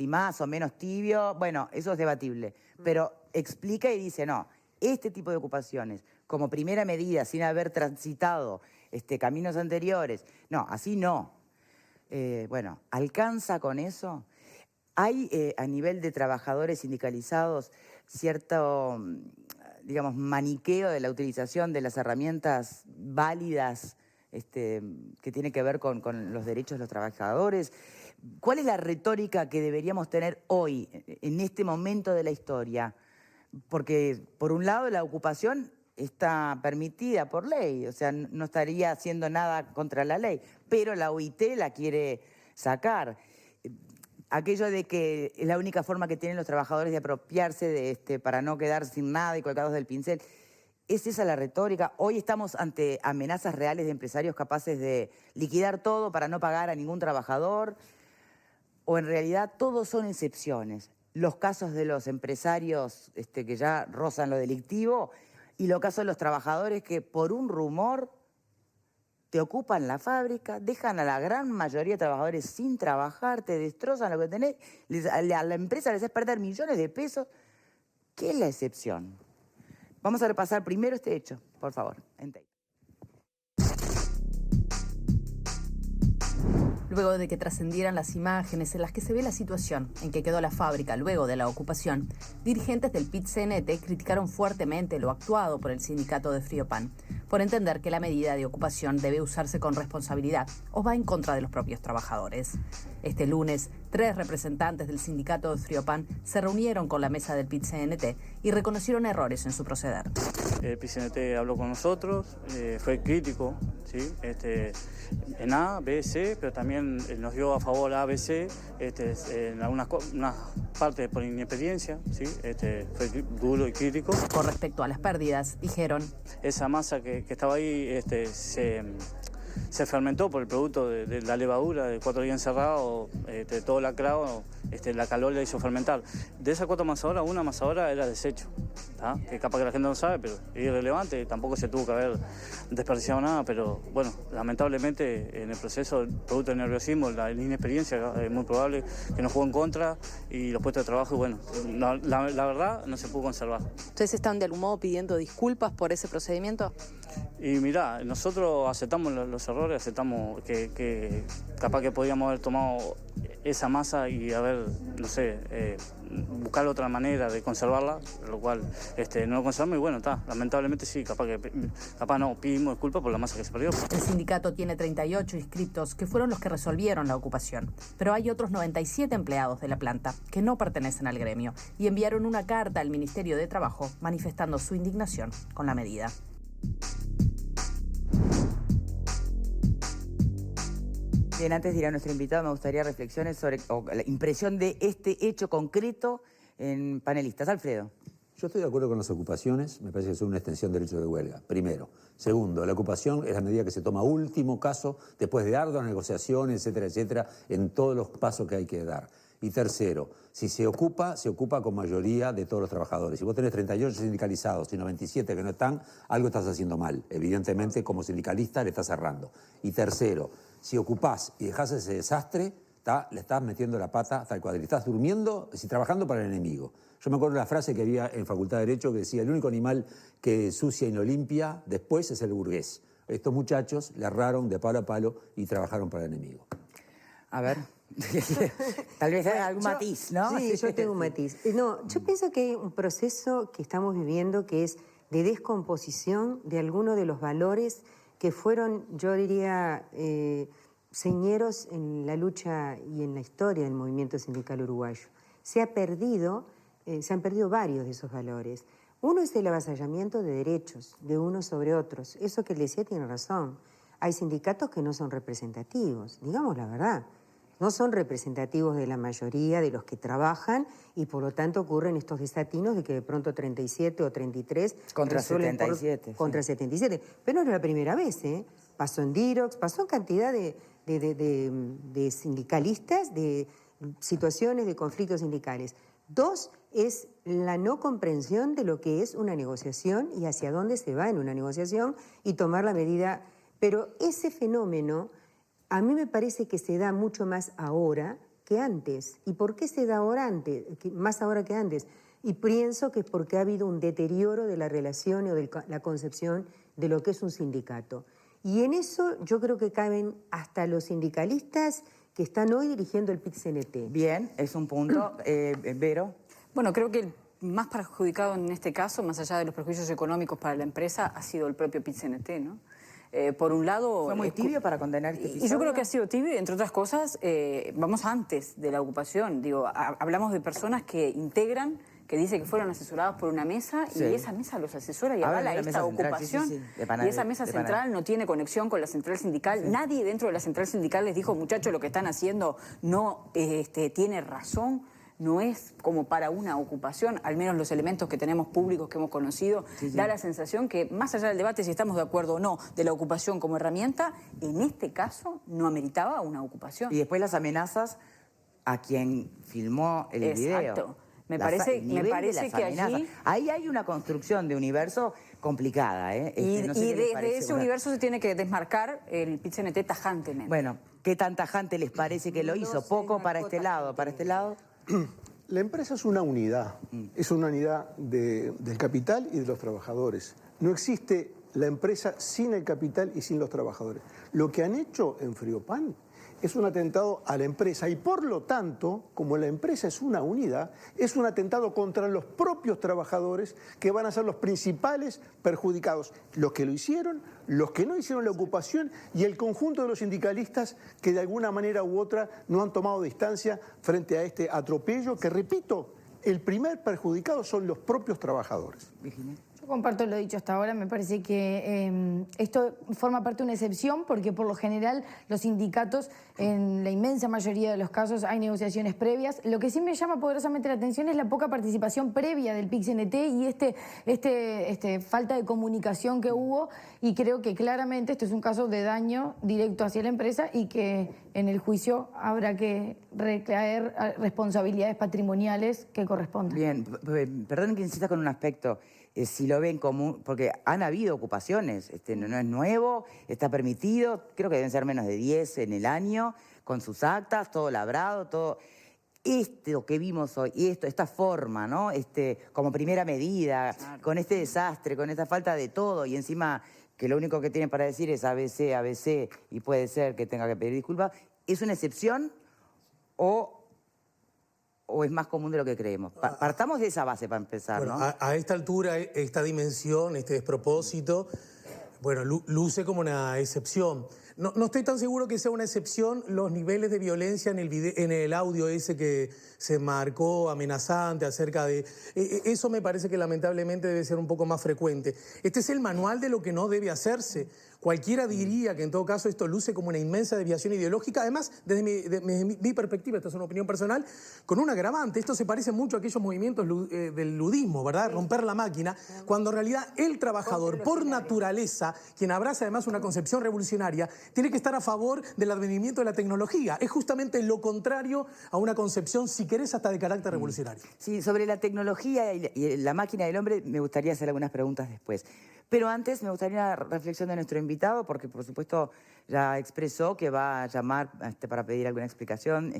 si más o menos tibio, bueno, eso es debatible. Pero explica y dice, no, este tipo de ocupaciones, como primera medida, sin haber transitado caminos anteriores, no, así no. Bueno, ¿alcanza con eso? ¿Hay a nivel de trabajadores sindicalizados cierto, digamos, maniqueo de la utilización de las herramientas válidas que tiene que ver con los derechos de los trabajadores? ¿Cuál es la retórica que deberíamos tener hoy, en este momento de la historia? Porque, por un lado, la ocupación está permitida por ley, o sea, no estaría haciendo nada contra la ley, pero la OIT la quiere sacar. Aquello de que es la única forma que tienen los trabajadores de apropiarse para no quedar sin nada y colgados del pincel. ¿Es esa la retórica? Hoy estamos ante amenazas reales de empresarios capaces de liquidar todo para no pagar a ningún trabajador. ¿O en realidad todos son excepciones? Los casos de los empresarios que ya rozan lo delictivo y los casos de los trabajadores que por un rumor te ocupan la fábrica, dejan a la gran mayoría de trabajadores sin trabajar, te destrozan lo que tenés, a la empresa les haces perder millones de pesos. ¿Qué es la excepción? Vamos a repasar primero este hecho, por favor. Luego de que trascendieran las imágenes en las que se ve la situación en que quedó la fábrica luego de la ocupación, dirigentes del PIT-CNT criticaron fuertemente lo actuado por el sindicato de Friopan, por entender que la medida de ocupación debe usarse con responsabilidad o va en contra de los propios trabajadores. Este lunes, 3 representantes del sindicato de Friopan se reunieron con la mesa del PIT-CNT y reconocieron errores en su proceder. El PIT-CNT habló con nosotros, fue crítico, ¿sí? En A, B, C, pero también nos dio a favor A, B, C, en algunas partes por inexperiencia, ¿sí? Fue duro y crítico. Con respecto a las pérdidas, dijeron: esa masa que estaba ahí se fermentó por el producto de la levadura, de 4 días encerrado, todo lacrado, la calor la hizo fermentar. De esas 4 amasadoras, una amasadora era desecho, ¿tá? Que capaz que la gente no sabe, pero es irrelevante, tampoco se tuvo que haber desperdiciado nada, pero bueno, lamentablemente en el proceso, producto del nerviosismo, la inexperiencia, es muy probable que nos jugó en contra y los puestos de trabajo, y bueno, la verdad no se pudo conservar. ¿Ustedes están de algún modo pidiendo disculpas por ese procedimiento? Y mirá, nosotros aceptamos los errores, aceptamos que capaz que podíamos haber tomado esa masa y haber, no sé, buscar otra manera de conservarla, lo cual no lo conservamos y bueno, está, lamentablemente sí, capaz no, pedimos disculpas por la masa que se perdió. El sindicato tiene 38 inscriptos que fueron los que resolvieron la ocupación, pero hay otros 97 empleados de la planta que no pertenecen al gremio y enviaron una carta al Ministerio de Trabajo manifestando su indignación con la medida. Bien, antes de ir a nuestro invitado, me gustaría reflexiones sobre la impresión de este hecho concreto en panelistas. Alfredo. Yo estoy de acuerdo con las ocupaciones, me parece que son una extensión del derecho de huelga, primero. Segundo, la ocupación es la medida que se toma último caso, después de arduas negociaciones, etcétera, etcétera, en todos los pasos que hay que dar. Y tercero, si se ocupa con mayoría de todos los trabajadores. Si vos tenés 38 sindicalizados y 97 que no están, algo estás haciendo mal. Evidentemente, como sindicalista, le estás cerrando. Y tercero, si ocupás y dejás ese desastre, le estás metiendo la pata hasta el cuadril. Estás durmiendo, trabajando para el enemigo. Yo me acuerdo de la frase que había en Facultad de Derecho que decía: el único animal que sucia y no limpia después es el burgués. Estos muchachos le erraron de palo a palo y trabajaron para el enemigo. A ver, tal vez haya algún matiz, ¿no? Sí, yo tengo un matiz. No, yo pienso que hay un proceso que estamos viviendo que es de descomposición de algunos de los valores que fueron, yo diría, señeros en la lucha y en la historia del movimiento sindical uruguayo. Se han perdido varios de esos valores. Uno es el avasallamiento de derechos de unos sobre otros. Eso que él decía tiene razón. Hay sindicatos que no son representativos, digamos la verdad. No son representativos de la mayoría de los que trabajan y por lo tanto ocurren estos desatinos de que de pronto 37 o 33... Contra 77. Contra 77. Pero no era la primera vez, ¿eh? Pasó en Dirox, pasó en cantidad de sindicalistas, de situaciones de conflictos sindicales. Dos, es la no comprensión de lo que es una negociación y hacia dónde se va en una negociación y tomar la medida. Pero ese fenómeno a mí me parece que se da mucho más ahora que antes. ¿Y por qué se da ahora antes, más ahora que antes? Y pienso que es porque ha habido un deterioro de la relación o de la concepción de lo que es un sindicato. Y en eso yo creo que caben hasta los sindicalistas que están hoy dirigiendo el PIT-CNT. Bien, es un punto. Vero. Bueno, creo que el más perjudicado en este caso, más allá de los perjuicios económicos para la empresa, ha sido el propio PIT-CNT, ¿no? Por un lado... ¿Fue muy tibio para condenar este episodio? Y yo creo que ha sido tibio, entre otras cosas, vamos antes de la ocupación. Digo, hablamos de personas que integran, que dice que fueron asesorados por una mesa, sí, y esa mesa los asesora y avala esta ocupación. Sí, y esa mesa central no tiene conexión con la central sindical. Sí. Nadie dentro de la central sindical les dijo, muchachos, lo que están haciendo no tiene razón. No es como para una ocupación, al menos los elementos que tenemos públicos que hemos conocido, da la sensación que, más allá del debate si estamos de acuerdo o no de la ocupación como herramienta, en este caso no ameritaba una ocupación. Y después las amenazas a quien filmó el video. Exacto. Me parece que allí... Ahí hay una construcción de universo complicada, ¿eh? No sé de ese universo se tiene que desmarcar el PIT-CNT tajantemente. Bueno, ¿qué tan tajante les parece que lo hizo? ¿Poco para este lado? ¿Para este lado? La empresa es una unidad del capital y de los trabajadores. No existe la empresa sin el capital y sin los trabajadores. Lo que han hecho en Friopan es un atentado a la empresa y por lo tanto, como la empresa es una unidad, es un atentado contra los propios trabajadores que van a ser los principales perjudicados. Los que lo hicieron, los que no hicieron la ocupación y el conjunto de los sindicalistas que de alguna manera u otra no han tomado distancia frente a este atropello que, repito, el primer perjudicado son los propios trabajadores. Virginia. Yo comparto lo dicho hasta ahora, me parece que esto forma parte de una excepción porque por lo general los sindicatos, en la inmensa mayoría de los casos, hay negociaciones previas. Lo que sí me llama poderosamente la atención es la poca participación previa del PIT-CNT y falta de comunicación que hubo, y creo que claramente esto es un caso de daño directo hacia la empresa y que en el juicio habrá que recaer responsabilidades patrimoniales que correspondan. Bien, perdón que insista con un aspecto. Si lo ven como... Porque han habido ocupaciones, no es nuevo, está permitido, creo que deben ser menos de 10 en el año, con sus actas, todo labrado, todo... Esto que vimos hoy, y esta forma, ¿no? Como primera medida, claro, con este desastre, con esta falta de todo, y encima que lo único que tienen para decir es ABC, ABC, y puede ser que tenga que pedir disculpas, ¿es una excepción o es más común de lo que creemos? Partamos de esa base para empezar, bueno, ¿no? A esta altura, esta dimensión, este despropósito, bueno, luce como una excepción. No estoy tan seguro que sea una excepción los niveles de violencia en el audio ese que se marcó amenazante acerca de... Eso me parece que lamentablemente debe ser un poco más frecuente. Este es el manual de lo que no debe hacerse. Cualquiera diría que en todo caso esto luce como una inmensa desviación ideológica. Además, desde mi perspectiva, esta es una opinión personal, con un agravante. Esto se parece mucho a aquellos movimientos del ludismo, ¿verdad? Romper la máquina, cuando en realidad el trabajador, por naturaleza, quien abraza además una concepción revolucionaria, tiene que estar a favor del advenimiento de la tecnología. Es justamente lo contrario a una concepción, si querés, hasta de carácter revolucionario. Sí, sobre la tecnología y la máquina del hombre me gustaría hacer algunas preguntas después. Pero antes me gustaría una reflexión de nuestro invitado, porque por supuesto ya expresó que va a llamar para pedir alguna explicación,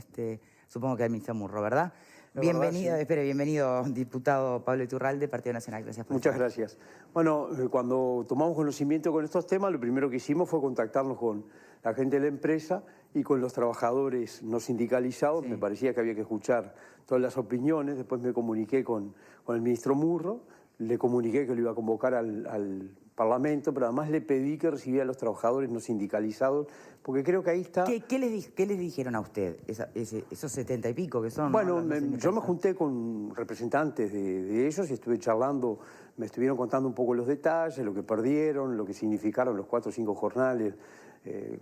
supongo que al ministro Murro, ¿verdad? Bienvenido, sí. Bienvenido, diputado Pablo Iturralde, Partido Nacional. Gracias por Muchas gracias. Bueno, cuando tomamos conocimiento con estos temas, lo primero que hicimos fue contactarnos con la gente de la empresa y con los trabajadores no sindicalizados. Sí. Me parecía que había que escuchar todas las opiniones. Después me comuniqué con el ministro Murro, le comuniqué que lo iba a convocar al Parlamento, pero además le pedí que recibiera a los trabajadores no sindicalizados, porque creo que ahí está... ¿Qué les dijeron a usted, esos 70 y pico que son? Bueno, yo me junté con representantes de ellos y estuve charlando, me estuvieron contando un poco los detalles, lo que perdieron, lo que significaron los 4 o 5 jornales,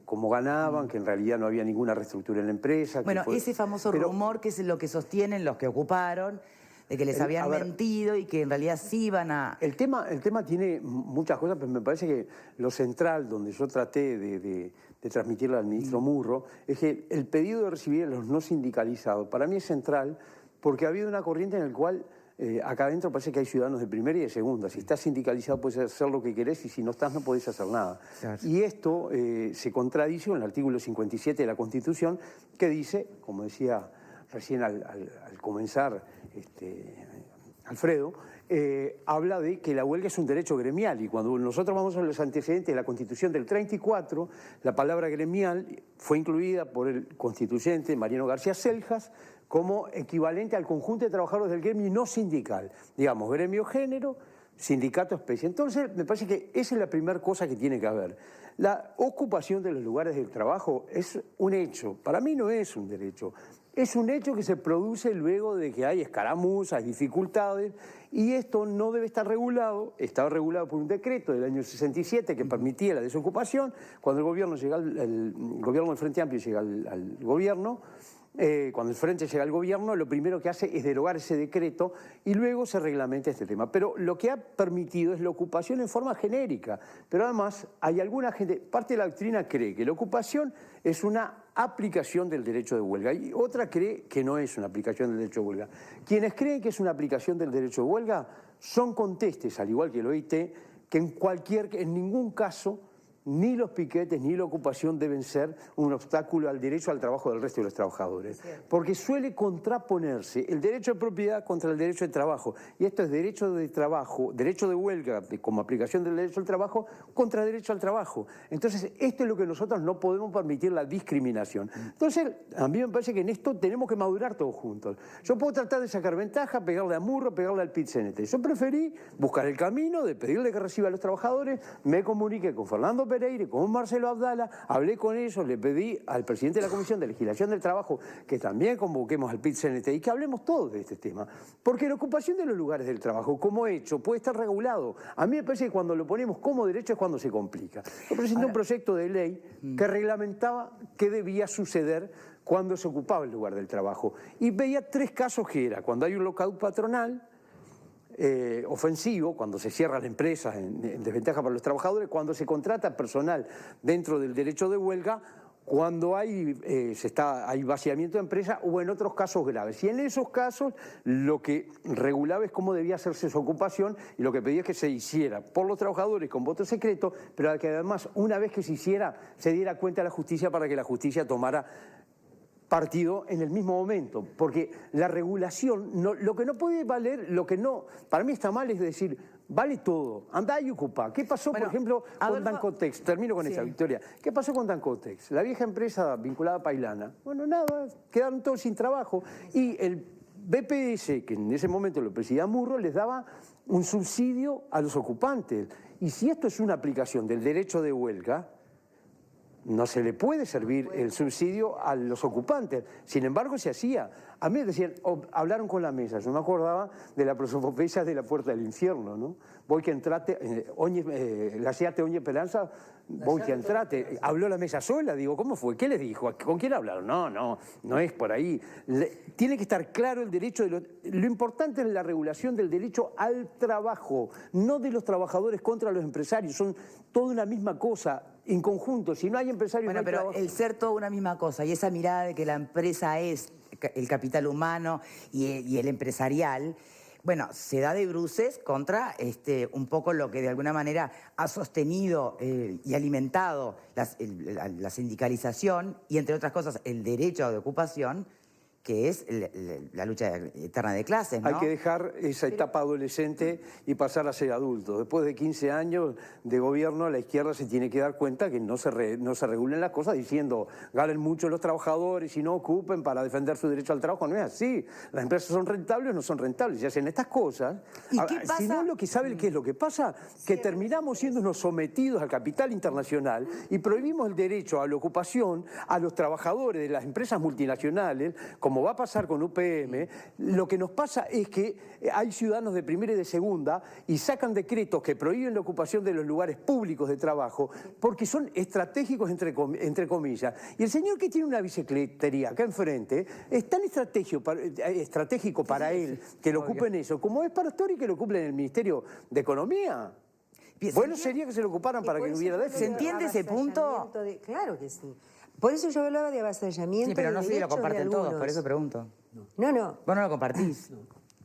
cómo ganaban, que en realidad no había ninguna reestructura en la empresa. Bueno, ese famoso rumor que es lo que sostienen los que ocuparon, de que les habían mentido y que en realidad sí iban a... El tema tiene muchas cosas, pero me parece que lo central, donde yo traté de transmitirle al ministro Murro, es que el pedido de recibir a los no sindicalizados para mí es central porque ha habido una corriente en la cual acá adentro parece que hay ciudadanos de primera y de segunda. Si estás sindicalizado puedes hacer lo que querés y si no estás no podés hacer nada. Claro. Y esto se contradice con el artículo 57 de la Constitución que dice, como decía recién al comenzar, Alfredo, habla de que la huelga es un derecho gremial, y cuando nosotros vamos a los antecedentes de la Constitución del 34, la palabra gremial fue incluida por el constituyente Mariano García Seljas como equivalente al conjunto de trabajadores del gremio no sindical, digamos, gremio género, sindicato especie. Entonces, me parece que esa es la primera cosa que tiene que haber. La ocupación de los lugares del trabajo es un hecho, para mí no es un derecho. Es un hecho que se produce luego de que hay escaramuzas, dificultades, y esto no debe estar regulado. Estaba regulado por un decreto del año 67 que permitía la desocupación. Cuando el gobierno llega, el gobierno del Frente Amplio llega al gobierno, cuando el Frente llega al gobierno, lo primero que hace es derogar ese decreto y luego se reglamenta este tema. Pero lo que ha permitido es la ocupación en forma genérica. Pero además hay alguna gente, parte de la doctrina cree que la ocupación es una aplicación del derecho de huelga y otra cree que no es una aplicación del derecho de huelga. Quienes creen que es una aplicación del derecho de huelga son contestes, al igual que el OIT, que en ningún caso ni los piquetes ni la ocupación deben ser un obstáculo al derecho al trabajo del resto de los trabajadores. Porque suele contraponerse el derecho de propiedad contra el derecho de trabajo. Y esto es derecho de trabajo, derecho de huelga como aplicación del derecho al trabajo contra derecho al trabajo. Entonces, esto es lo que nosotros no podemos permitir, la discriminación. Entonces, a mí me parece que en esto tenemos que madurar todos juntos. Yo puedo tratar de sacar ventaja, pegarle a Murro, pegarle al PIT-CNT. Yo preferí buscar el camino de pedirle que reciba a los trabajadores, me comuniqué con Fernando Pereira, con Marcelo Abdala, hablé con ellos, le pedí al presidente de la Comisión de Legislación del Trabajo que también convoquemos al PIT-CNT y que hablemos todos de este tema. Porque la ocupación de los lugares del trabajo como hecho puede estar regulado. A mí me parece que cuando lo ponemos como derecho es cuando se complica. Yo presenté un proyecto de ley que reglamentaba qué debía suceder cuando se ocupaba el lugar del trabajo. Y veía tres casos que era cuando hay un lockout patronal, ofensivo, cuando se cierran empresas en desventaja para los trabajadores, cuando se contrata personal dentro del derecho de huelga, cuando hay vaciamiento de empresa o en otros casos graves. Y en esos casos lo que regulaba es cómo debía hacerse su ocupación y lo que pedía es que se hiciera por los trabajadores con voto secreto, pero que además una vez que se hiciera se diera cuenta a la justicia para que la justicia tomara partido en el mismo momento, porque la regulación, lo que no puede valer, para mí está mal es decir, vale todo, andá y ocupa. ¿Qué pasó, por ejemplo, con Dancotex? Termino con esa, Victoria. ¿Qué pasó con Dancotex? La vieja empresa vinculada a Pailana. Bueno, nada, quedaron todos sin trabajo y el BPS, que en ese momento lo presidía Murro, les daba un subsidio a los ocupantes. Y si esto es una aplicación del derecho de huelga, no se le puede servir el subsidio a los ocupantes. Sin embargo, se hacía. A mí me decían, hablaron con la mesa. Yo me acordaba de la prosopopeya de la puerta del infierno, ¿no? Voy que entrate, la seate oñe pelanza, voy que entrate. Habló la mesa sola, digo, ¿cómo fue? ¿Qué les dijo? ¿Con quién hablaron? No es por ahí. Tiene que estar claro el derecho lo importante es la regulación del derecho al trabajo, no de los trabajadores contra los empresarios. Son toda una misma cosa. En conjunto, si no hay empresarios, no hay trabajo. El ser toda una misma cosa y esa mirada de que la empresa es el capital humano y el empresarial, bueno, se da de bruces contra un poco lo que de alguna manera ha sostenido y alimentado la sindicalización y, entre otras cosas, el derecho de ocupación, que es la lucha eterna de clases, ¿no? Hay que dejar esa etapa adolescente y pasar a ser adulto. Después de 15 años de gobierno, la izquierda se tiene que dar cuenta que no se regulen las cosas diciendo ganen mucho los trabajadores y no ocupen para defender su derecho al trabajo. No es así. Las empresas son rentables o no son rentables. Se hacen estas cosas. ¿Y qué pasa? Si no, ¿qué es lo que pasa? Que terminamos siendo unos sometidos al capital internacional y prohibimos el derecho a la ocupación a los trabajadores de las empresas multinacionales, como va a pasar con UPM. Lo que nos pasa es que hay ciudadanos de primera y de segunda y sacan decretos que prohíben la ocupación de los lugares públicos de trabajo porque son estratégicos, entre comillas. Y el señor que tiene una bicicletería acá enfrente es tan estratégico para él que lo ocupen eso, como es para Astori que lo ocupen en el Ministerio de Economía. Bueno sería que se lo ocuparan para que no hubiera déficit. ¿Se entiende ese punto? Claro que sí. Por eso yo hablaba de avasallamiento. Sí, pero no sé si lo comparten todos, por eso pregunto. No. Vos no lo compartís.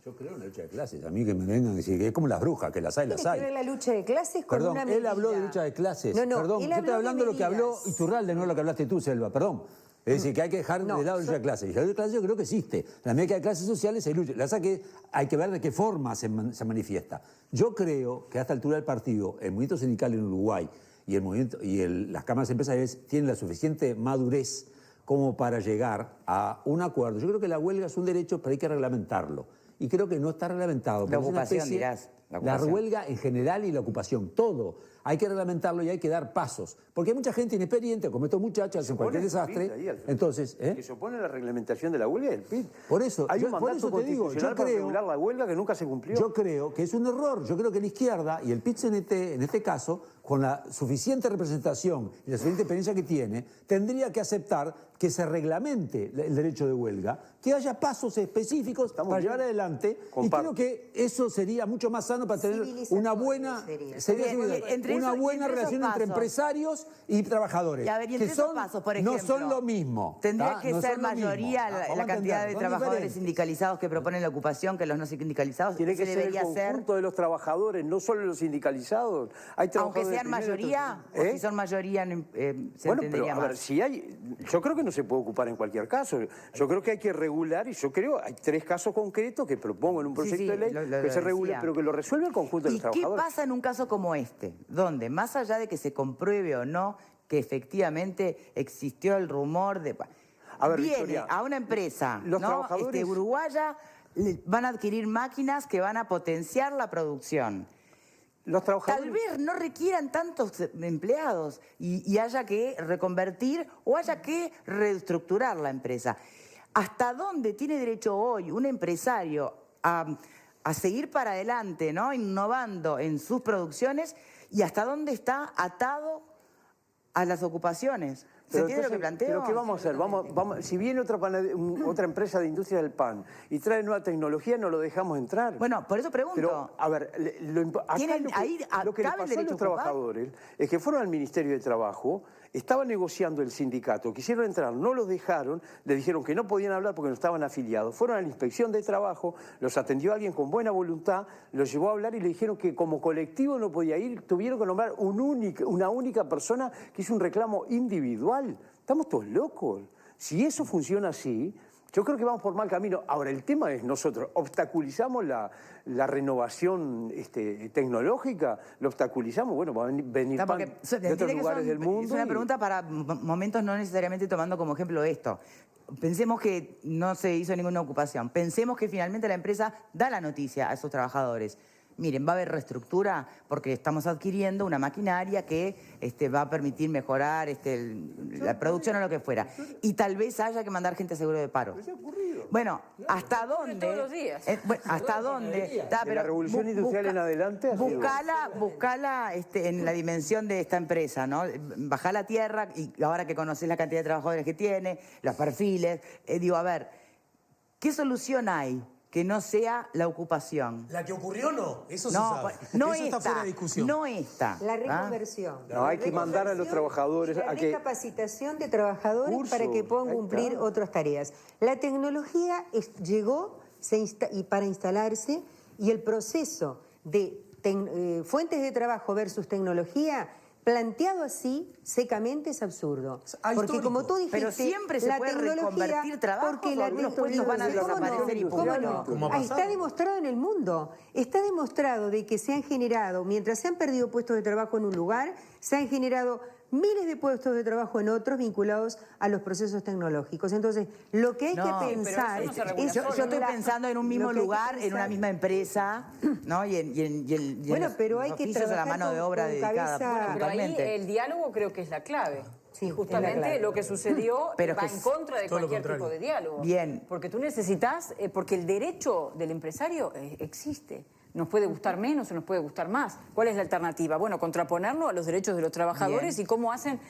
Yo creo en la lucha de clases. A mí que me vengan a decir que es como las brujas, que las hay, las hay. ¿Tiene que ver la lucha de clases con una medida? Él habló de lucha de clases. Perdón, yo estoy hablando de lo que habló Iturralde, no lo que hablaste tú, Selva, perdón. Es decir, que hay que dejar de lado la lucha de clases. La lucha de clases yo creo que existe. La medida que hay clases sociales hay lucha. La verdad que hay que ver de qué forma se manifiesta. Yo creo que a esta altura del partido, el movimiento sindical en Uruguay y las cámaras empresariales tienen la suficiente madurez como para llegar a un acuerdo. Yo creo que la huelga es un derecho, pero hay que reglamentarlo. Y creo que no está reglamentado. La ocupación, dirás. La huelga en general y la ocupación, todo. Hay que reglamentarlo y hay que dar pasos. Porque hay mucha gente inexperiente, como estos muchachos, hacen cualquier desastre. Entonces, que se opone a la reglamentación de la huelga y el PIT. Por eso, hay un mandato constitucional para regular la huelga que nunca se cumplió. Yo creo que es un error. Yo creo que la izquierda y el PIT-CNT, en este caso, con la suficiente representación y la suficiente experiencia que tiene, tendría que aceptar que se reglamente el derecho de huelga, que haya pasos específicos para llevar adelante. Y creo que eso sería mucho más sano para tener una buena, relación entre empresarios y trabajadores. Y a ver, y entre esos pasos, por ejemplo, no son lo mismo. Tendría que ser mayoría la cantidad de trabajadores sindicalizados que proponen la ocupación que los no sindicalizados. Tiene que ser el conjunto de los trabajadores, no solo los sindicalizados. Hay aunque sean mayoría, o si son mayoría, se entendería más. A ver, si hay, yo creo que no se puede ocupar en cualquier caso. Yo creo que hay que regular, y yo creo, hay 3 casos concretos que propongo en un proyecto de ley que se regule, pero que lo resuelve el conjunto de los trabajadores. ¿Y qué pasa en un caso como este? Donde, más allá de que se compruebe o no que efectivamente existió el rumor de... viene a una empresa uruguaya, van a adquirir máquinas que van a potenciar la producción. Tal vez no requieran tantos empleados y haya que reconvertir o haya que reestructurar la empresa. ¿Hasta dónde tiene derecho hoy un empresario a seguir para adelante, ¿no? Innovando en sus producciones y hasta dónde está atado a las ocupaciones? ¿Se entiende lo que planteo? ¿Pero qué vamos a hacer? Si viene otra empresa de industria del pan y trae nueva tecnología, no lo dejamos entrar. Bueno, por eso pregunto. Pero, a ver, lo que le pasó a los trabajadores es que fueron al Ministerio de Trabajo, estaban negociando el sindicato, quisieron entrar, no los dejaron, les dijeron que no podían hablar porque no estaban afiliados. Fueron a la Inspección de Trabajo, los atendió alguien con buena voluntad, los llevó a hablar y le dijeron que como colectivo no podía ir, tuvieron que nombrar una única persona que hizo un reclamo individual. Estamos todos locos. Si eso funciona así, yo creo que vamos por mal camino. Ahora, el tema es nosotros, ¿obstaculizamos la renovación tecnológica? ¿Lo obstaculizamos? Bueno, va a venir pan de otros lugares del mundo. Es una pregunta para momentos no necesariamente tomando como ejemplo esto. Pensemos que no se hizo ninguna ocupación. Pensemos que finalmente la empresa da la noticia a esos trabajadores. Miren, va a haber reestructura porque estamos adquiriendo una maquinaria que va a permitir mejorar la producción o lo que fuera. Y tal vez haya que mandar gente a seguro de paro. Bueno, ¿hasta dónde? Todos los días. ¿Hasta dónde? De la revolución industrial en adelante. Buscala en la dimensión de esta empresa, ¿no? Bajá a la tierra y ahora que conocés la cantidad de trabajadores que tiene, los perfiles, digo, a ver, ¿qué solución hay que no sea la ocupación? La que ocurrió no, eso se sabe. Eso está fuera de discusión. No está. La reconversión. No, hay que mandar a los trabajadores a que... La capacitación de trabajadores para que puedan cumplir otras tareas. La tecnología llegó para instalarse y el proceso de fuentes de trabajo versus tecnología planteado así, secamente, es absurdo. Porque como tú dijiste, pero siempre se puede reconvertir trabajo, porque algunos puestos van a desaparecer y ¿cómo no? Está demostrado en el mundo. Está demostrado de que se han generado, mientras se han perdido puestos de trabajo en un lugar, se han generado miles de puestos de trabajo en otros vinculados a los procesos tecnológicos. Entonces, lo que hay que pensar es... Yo estoy pensando en un mismo lugar, en una misma empresa, ¿no? Y en pero hay que trabajar la mano de obra dedicada. Pero ahí el diálogo creo que es la clave. Sí, justamente lo que sucedió va en contra de cualquier tipo de diálogo. Bien. Porque tú necesitas, porque el derecho del empresario existe. Nos puede gustar menos o nos puede gustar más. ¿Cuál es la alternativa? Bueno, contraponerlo a los derechos de los trabajadores y cómo hacen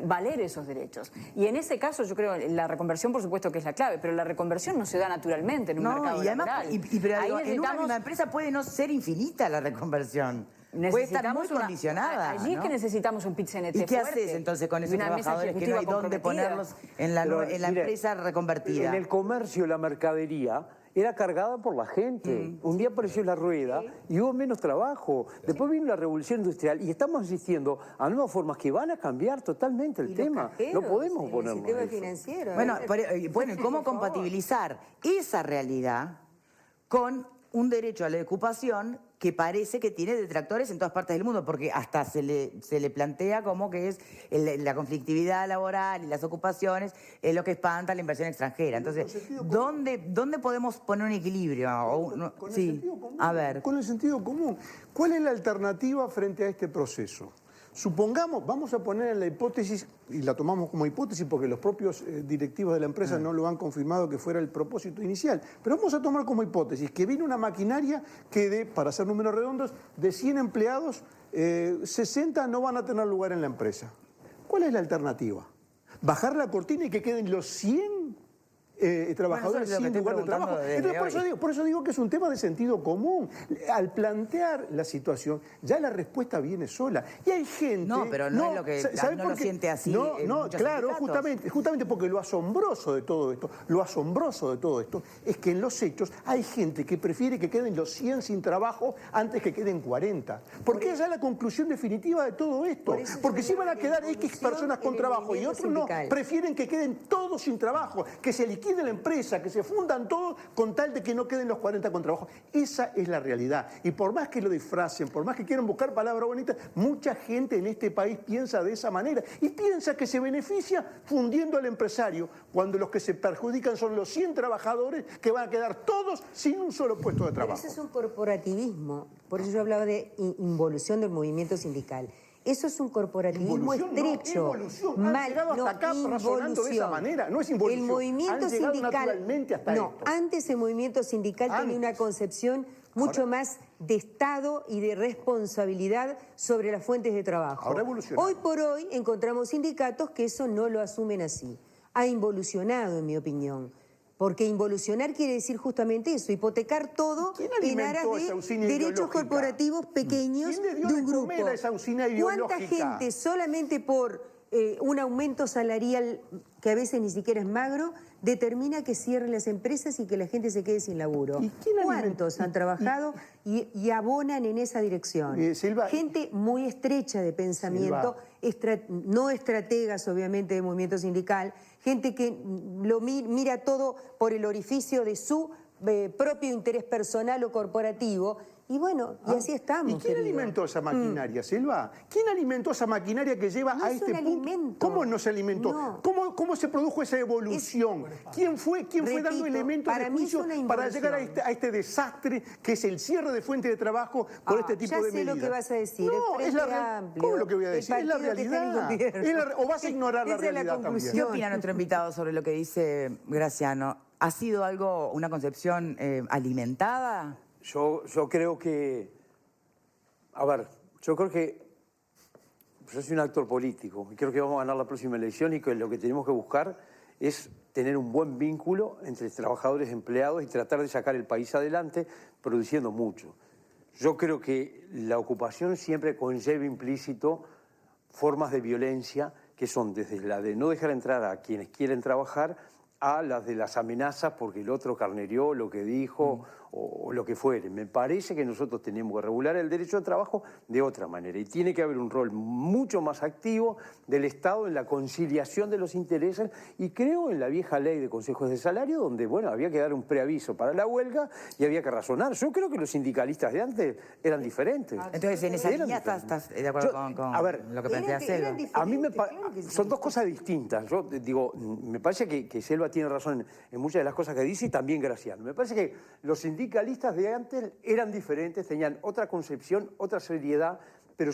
valer esos derechos. Y en ese caso yo creo la reconversión por supuesto que es la clave, pero la reconversión no se da naturalmente en un mercado laboral. Pero en una misma empresa puede no ser infinita la reconversión. Puede estar muy condicionada. Allí es que necesitamos un PIT-CNT ¿Y qué haces entonces con esos trabajadores que no hay dónde ponerlos en la empresa reconvertida? En el comercio, la mercadería era cargada por la gente. Un día apareció la rueda y hubo menos trabajo. Después vino la revolución industrial y estamos asistiendo a nuevas formas que van a cambiar totalmente el tema. No podemos ponernos el sistema financiero. Bueno, ¿y cómo compatibilizar esa realidad con un derecho a la ocupación que parece que tiene detractores en todas partes del mundo? Porque hasta se le plantea como que es la conflictividad laboral y las ocupaciones es lo que espanta la inversión extranjera. Entonces, ¿dónde podemos poner un equilibrio? Con el sentido común. A ver. Con el sentido común. ¿Cuál es la alternativa frente a este proceso? Supongamos, vamos a poner en la hipótesis, y la tomamos como hipótesis porque los propios directivos de la empresa no lo han confirmado que fuera el propósito inicial, pero vamos a tomar como hipótesis que viene una maquinaria que, para hacer números redondos, de 100 empleados, 60 no van a tener lugar en la empresa. ¿Cuál es la alternativa? ¿Bajar la cortina y que queden los 100 trabajadores sin lugar de trabajo? Entonces, por eso digo que es un tema de sentido común. Al plantear la situación, ya la respuesta viene sola. Y hay gente... No, pero no es lo que... no lo siente así. No, claro, justamente porque lo asombroso de todo esto, es que en los hechos hay gente que prefiere que queden los 100 sin trabajo antes que queden 40. Porque esa es la conclusión definitiva de todo esto. Porque si van a quedar X personas con trabajo y otros no, prefieren que queden todos sin trabajo, que se liquide la empresa, que se fundan todos con tal de que no queden los 40 con trabajo. Esa es la realidad. Y por más que lo disfracen, por más que quieran buscar palabras bonitas, mucha gente en este país piensa de esa manera y piensa que se beneficia fundiendo al empresario, cuando los que se perjudican son los 100 trabajadores que van a quedar todos sin un solo puesto de trabajo. Pero eso es un corporativismo. Por eso yo hablaba de involución del movimiento sindical. Eso es un corporativismo estrecho. No, evolución. Han llegado hasta acá razonando de esa manera. No es involución. El movimiento sindical, naturalmente hasta esto. Antes el movimiento sindical tenía una concepción mucho más de Estado y de responsabilidad sobre las fuentes de trabajo. Ahora evolucionó. Hoy por hoy encontramos sindicatos que eso no lo asumen así. Ha involucionado, en mi opinión. Porque involucionar quiere decir justamente eso, hipotecar todo en aras de derechos corporativos pequeños de un grupo. ¿Cuánta gente solamente por un aumento salarial que a veces ni siquiera es magro determina que cierren las empresas y que la gente se quede sin laburo? ¿Cuántos han trabajado y abonan en esa dirección? Gente muy estrecha de pensamiento, no estrategas obviamente del movimiento sindical, gente que lo mira todo por el orificio de su propio interés personal o corporativo. Y bueno, y así estamos. ¿Y quién alimentó esa maquinaria, Silva? ¿Quién alimentó esa maquinaria que lleva a este punto? ¿Cómo no se alimentó? No. ¿Cómo se produjo esa evolución? ¿Quién fue dando elementos de juicio para llegar a este desastre que es el cierre de fuentes de trabajo por este tipo de medidas? Ya sé lo que vas a decir. No, es ¿cómo lo que voy a decir? Es la realidad. ¿O vas a ignorar la realidad también? ¿Qué opina nuestro invitado sobre lo que dice Graciano? ¿Ha sido una concepción alimentada? Yo creo que, yo soy un actor político y creo que vamos a ganar la próxima elección y que lo que tenemos que buscar es tener un buen vínculo entre trabajadores y empleados y tratar de sacar el país adelante produciendo mucho. Yo creo que la ocupación siempre conlleva implícito formas de violencia que son desde la de no dejar entrar a quienes quieren trabajar a las de las amenazas porque el otro carnerió lo que dijo o lo que fuere. Me parece que nosotros tenemos que regular el derecho de trabajo de otra manera y tiene que haber un rol mucho más activo del Estado en la conciliación de los intereses y creo en la vieja ley de consejos de salario donde, bueno, había que dar un preaviso para la huelga y había que razonar. Yo creo que los sindicalistas de antes eran diferentes. Entonces, en esa línea estás de acuerdo con lo que plantea Selva. A mí son dos cosas distintas. Yo digo, me parece que Selva tiene razón en muchas de las cosas que dice y también Graciano. Me parece que los sindicalistas de antes eran diferentes, tenían otra concepción, otra seriedad, pero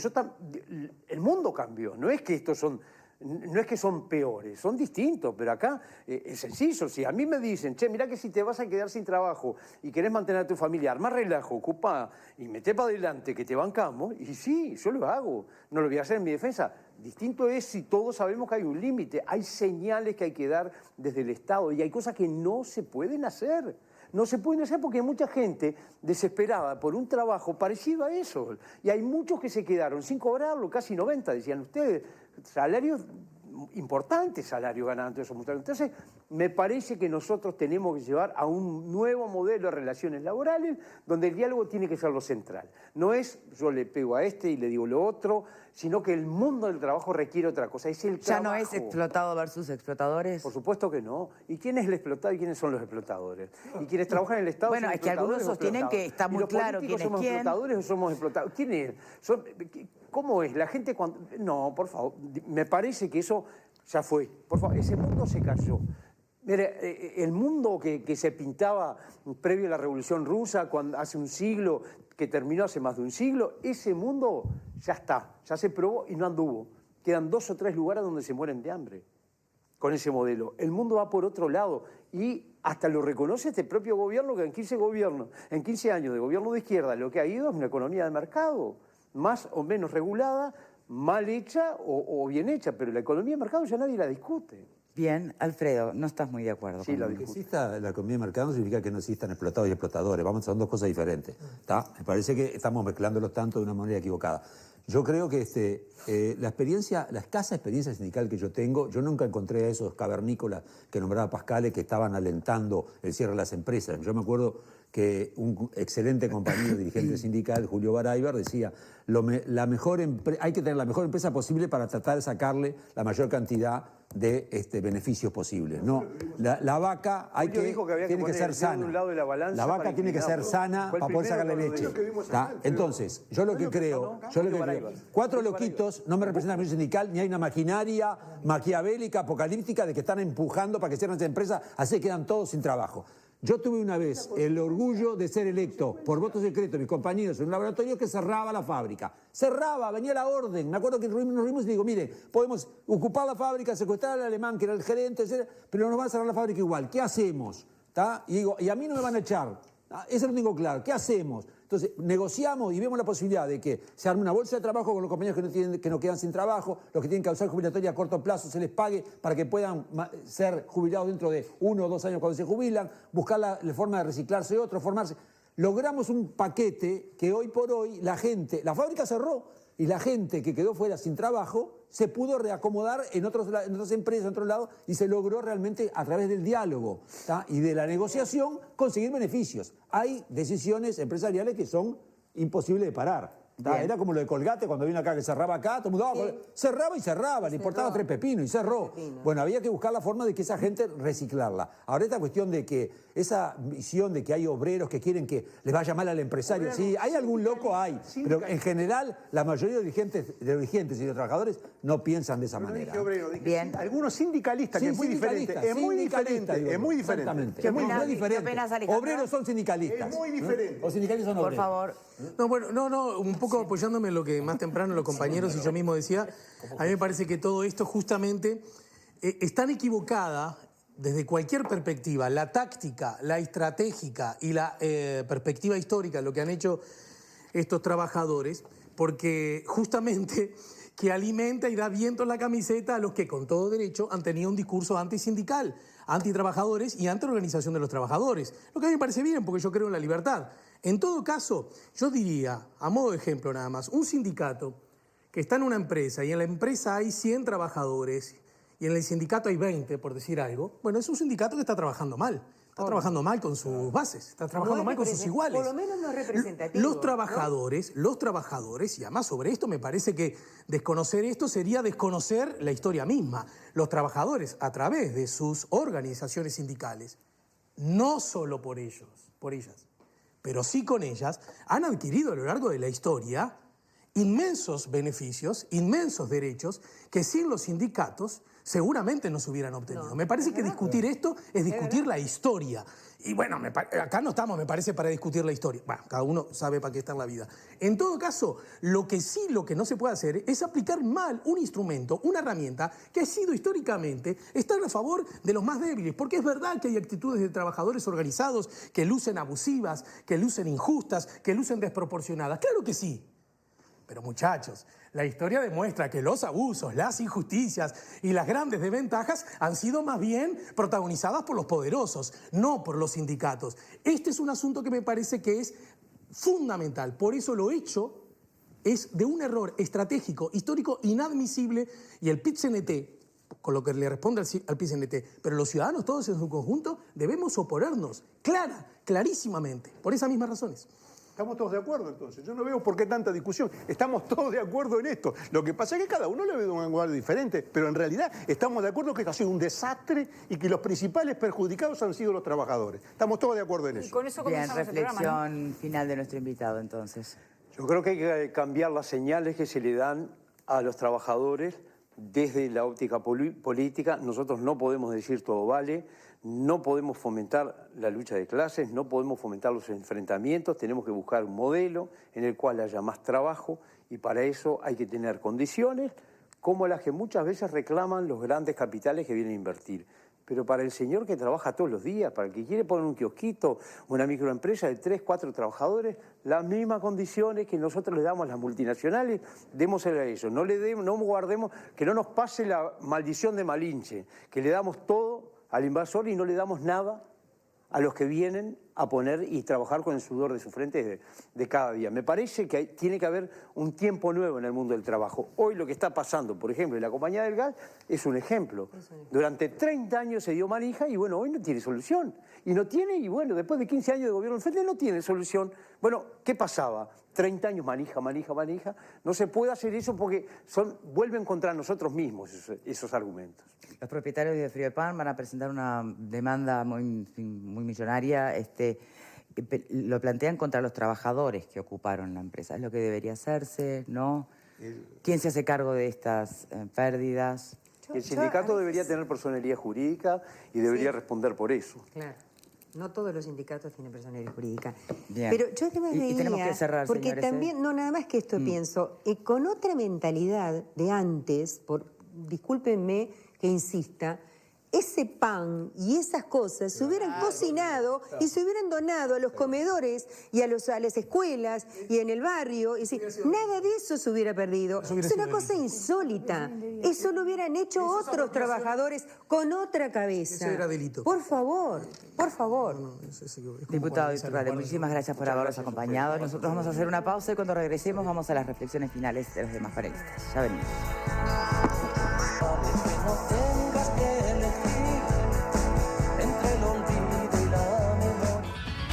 el mundo cambió. No es que son peores, son distintos, pero acá es sencillo. Si a mí me dicen, che, mirá que si te vas a quedar sin trabajo y querés mantener a tu familia, armá relajo, ocupá y meté para adelante que te bancamos, y sí, yo lo hago, no lo voy a hacer en mi defensa. Distinto es si todos sabemos que hay un límite, hay señales que hay que dar desde el Estado y hay cosas que no se pueden hacer. No se pueden hacer porque hay mucha gente desesperada por un trabajo parecido a eso. Y hay muchos que se quedaron sin cobrarlo, casi 90, decían ustedes, salarios importantes salarios ganaban todos esos muchachos. Entonces, me parece que nosotros tenemos que llevar a un nuevo modelo de relaciones laborales donde el diálogo tiene que ser lo central. No es yo le pego a este y le digo lo otro, sino que el mundo del trabajo requiere otra cosa. Es el ¿Ya trabajo. no es explotado versus explotadores? Por supuesto que no. ¿Y quién es el explotado y quiénes son los explotadores? ¿Y quienes trabajan en el Estado Bueno, son es que algunos explotadores o sostienen que explotados? está muy ¿Y los claro políticos quién es somos quién? explotadores o somos explotados? ¿Quién es? ¿Cómo es? La gente cuando... No, por favor, me parece que eso ya fue. Por favor, ese mundo se cayó. Mire, el mundo que se pintaba previo a la Revolución Rusa, hace un siglo, que terminó hace más de un siglo, ese mundo ya está, ya se probó y no anduvo. Quedan 2 o 3 lugares donde se mueren de hambre con ese modelo. El mundo va por otro lado y hasta lo reconoce este propio gobierno, que en 15 años de gobierno de izquierda lo que ha ido es una economía de mercado, más o menos regulada, mal hecha o bien hecha, pero la economía de mercado ya nadie la discute. Bien, Alfredo, no estás muy de acuerdo. Sí, conmigo. Que exista la economía de mercado no significa que no existan explotados y explotadores. Son 2 cosas diferentes. ¿Tá? Me parece que estamos mezclándolos tanto de una manera equivocada. Yo creo que la escasa experiencia sindical que yo tengo, yo nunca encontré a esos cavernícolas que nombraba Pascale que estaban alentando el cierre de las empresas. Yo me acuerdo que un excelente compañero dirigente sindical, Julio Baraybar, decía hay que tener la mejor empresa posible para tratar de sacarle la mayor cantidad de beneficios posibles. No, la vaca tiene que ser sana. La vaca tiene que ser sana para poder sacarle leche. Entonces, yo lo que creo, 4 loquitos no me representan la misión sindical, ni hay una maquinaria maquiavélica, apocalíptica de que están empujando para que cierren esa empresa, así quedan todos sin trabajo. Yo tuve una vez el orgullo de ser electo por voto secreto de mis compañeros en un laboratorio que cerraba la fábrica. Cerraba, venía la orden. Me acuerdo que nos reunimos y digo, mire, podemos ocupar la fábrica, secuestrar al alemán, que era el gerente, etc., pero nos van a cerrar la fábrica igual. ¿Qué hacemos? ¿Tá? Y digo, y a mí no me van a echar. Eso lo tengo claro. ¿Qué hacemos? Entonces, negociamos y vemos la posibilidad de que se arme una bolsa de trabajo con los compañeros que no quedan sin trabajo, los que tienen causal jubilatoria a corto plazo se les pague para que puedan ser jubilados dentro de 1 o 2 años cuando se jubilan, buscar la forma de reciclarse otro, formarse. Logramos un paquete que hoy por hoy la fábrica cerró y la gente que quedó fuera sin trabajo se pudo reacomodar en otras empresas, en otros lados, y se logró realmente a través del diálogo, ¿tá? Y de la negociación conseguir beneficios. Hay decisiones empresariales que son imposibles de parar. Era como lo de Colgate cuando vino acá, que cerraba acá, todo el mundo cerraba y cerraba, le importaba 3 pepinos y cerró. Bueno, había que buscar la forma de que esa gente reciclarla. Ahora esta cuestión de que esa visión de que hay obreros que quieren que les vaya mal al empresario, sí, hay algún loco, hay, pero en general la mayoría de dirigentes y de trabajadores no piensan de esa manera. Bien. Algunos sindicalistas, que es muy diferente. Es muy diferente. Es muy diferente. ¿Qué opinas, Alejandro? Obreros son sindicalistas. Es muy diferente. Los sindicalistas son obreros. Por favor. No, bueno, un poco apoyándome en lo que más temprano los compañeros y yo mismo decía, a mí me parece que todo esto justamente es tan equivocada desde cualquier perspectiva, la táctica, la estratégica y la perspectiva histórica, lo que han hecho estos trabajadores, porque justamente que alimenta y da viento en la camiseta a los que con todo derecho han tenido un discurso antisindical, antitrabajadores y antiorganización de los trabajadores. Lo que a mí me parece bien, porque yo creo en la libertad. En todo caso, yo diría, a modo de ejemplo nada más, un sindicato que está en una empresa y en la empresa hay 100 trabajadores y en el sindicato hay 20, por decir algo, bueno, es un sindicato que está trabajando mal. Está trabajando mal con sus bases, está trabajando mal con sus iguales. Por lo menos no es representativo. Los trabajadores, y además sobre esto me parece que desconocer esto sería desconocer la historia misma. Los trabajadores, a través de sus organizaciones sindicales, no solo por ellas, pero sí con ellas, han adquirido a lo largo de la historia inmensos beneficios, inmensos derechos que sin los sindicatos seguramente no se hubieran obtenido. Me parece que discutir esto es discutir la historia. Y bueno, acá no estamos, me parece, para discutir la historia. Bueno, cada uno sabe para qué está en la vida. En todo caso, lo que no se puede hacer es aplicar mal un instrumento, una herramienta que ha sido históricamente estar a favor de los más débiles. Porque es verdad que hay actitudes de trabajadores organizados que lucen abusivas, que lucen injustas, que lucen desproporcionadas. Claro que sí. Pero muchachos, la historia demuestra que los abusos, las injusticias y las grandes desventajas han sido más bien protagonizadas por los poderosos, no por los sindicatos. Este es un asunto que me parece que es fundamental. Por eso lo hecho es de un error estratégico, histórico, inadmisible, y el PIT-CNT con lo que le responde al PIT-CNT, pero los ciudadanos todos en su conjunto debemos oponernos, clarísimamente, por esas mismas razones. Estamos todos de acuerdo entonces. Yo no veo por qué tanta discusión. Estamos todos de acuerdo en esto. Lo que pasa es que cada uno le ve de un ángulo diferente, pero en realidad estamos de acuerdo que ha sido un desastre y que los principales perjudicados han sido los trabajadores. Estamos todos de acuerdo en eso. Y con eso Bien, comenzamos el programa, ¿no? reflexión final de nuestro invitado entonces. Yo creo que hay que cambiar las señales que se le dan a los trabajadores desde la óptica política. Nosotros no podemos decir todo vale, no podemos fomentar la lucha de clases, no podemos fomentar los enfrentamientos, tenemos que buscar un modelo en el cual haya más trabajo y para eso hay que tener condiciones como las que muchas veces reclaman los grandes capitales que vienen a invertir. Pero para el señor que trabaja todos los días, para el que quiere poner un kiosquito, una microempresa de 3, 4 trabajadores, las mismas condiciones que nosotros le damos a las multinacionales, démosle a ellos. No guardemos, que no nos pase la maldición de Malinche, que le damos todo al invasor y no le damos nada a los que vienen a poner y trabajar con el sudor de su frente de cada día. Me parece que tiene que haber un tiempo nuevo en el mundo del trabajo. Hoy lo que está pasando, por ejemplo, en la compañía del gas, es un ejemplo. Durante 30 años se dio manija y bueno, hoy no tiene solución. Y no tiene, y bueno, después de 15 años de gobierno del frente no tiene solución. Bueno, ¿qué pasaba? 30 años manija. No se puede hacer eso porque vuelven contra nosotros mismos esos argumentos. Los propietarios de Friopan van a presentar una demanda muy millonaria. Lo plantean contra los trabajadores que ocuparon la empresa. ¿Es lo que debería hacerse? ¿No? ¿Quién se hace cargo de estas pérdidas? El sindicato debería tener personería jurídica y debería responder por eso. Claro. No todos los sindicatos tienen personería jurídica. Bien. Pero yo además y tenemos que cerrar, porque señores, también, no, nada más que esto pienso, con otra mentalidad de antes, discúlpenme que insista, ese pan y esas cosas se hubieran cocinado y se hubieran donado a los comedores y a las escuelas y en el barrio. Es decir, nada de eso se hubiera perdido. Es una cosa insólita. Eso lo hubieran hecho otros trabajadores con otra cabeza. Eso era delito. Por favor, por favor. Diputado Iturralde, muchísimas gracias por habernos acompañado. Nosotros vamos a hacer una pausa y cuando regresemos vamos a las reflexiones finales de los demás panelistas. Ya venimos.